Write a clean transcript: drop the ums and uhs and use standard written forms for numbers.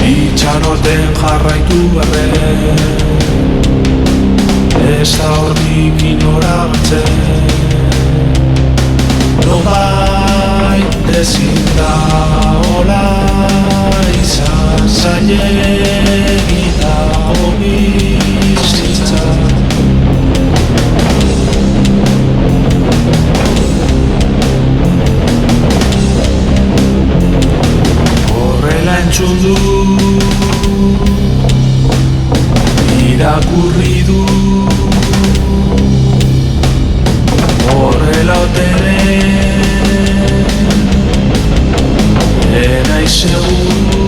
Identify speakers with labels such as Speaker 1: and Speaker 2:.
Speaker 1: Itxaroten jarraitu berren, ez da hortik inora batzen. Nobait ezin da hola izan, zailegi dago bizitza. Horrela entzun du, irakurri du, horrela ote den, enaiz segur.